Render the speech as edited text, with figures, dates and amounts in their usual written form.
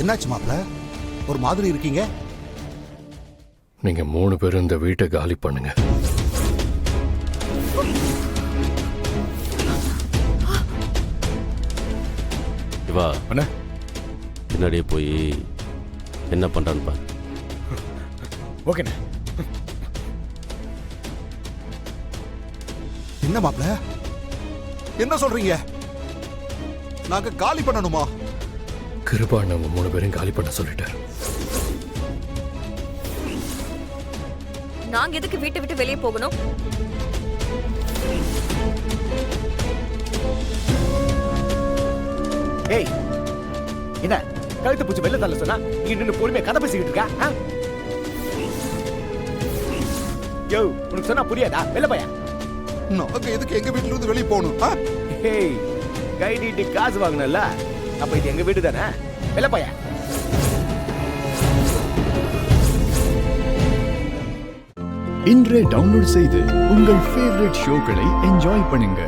என்னாச்சு மாப்ள? ஒரு மாதிரி இருக்கீங்க. நீங்க 3 பேரும் இந்த வீட்டை காலி பண்ணுங்க. இவா அண்ணா, பின்னாடியே போய் என்ன பண்றான்னு பாரு. ஓகேண்ணா. என்ன மாப்ள, என்ன சொல்றீங்க? நாங்க காலி பண்ணணுமா? கிருபா நம்ம 3 பேரும் காலி பண்ண சொல்லிட்டாரு. நாங்க எதுக்கு வீட்டை விட்டு வெளியே போகணும்? ஏய், என்ன கழுத்து பூச்சி வெளில தள்ள சொன்னா நீ நின்று பொறுமையா கதை பேசிக்கிட்டு இருக்கா? யோ, உனக்கு சொன்னா புரியாதா? வெளில போயா. நாங்க எதுக்கு எங்க வீட்டுல இருந்து வெளியே போகணும்? ஏய், கை நீட்டி காசு வாங்கினல, அப்ப இது எங்க வீடு தானே? வெளில போயா. இன்றே டவுன்லோட் செய்து உங்கள் ஃபேவரட் ஷோக்களை என்ஜாய் பண்ணுங்க.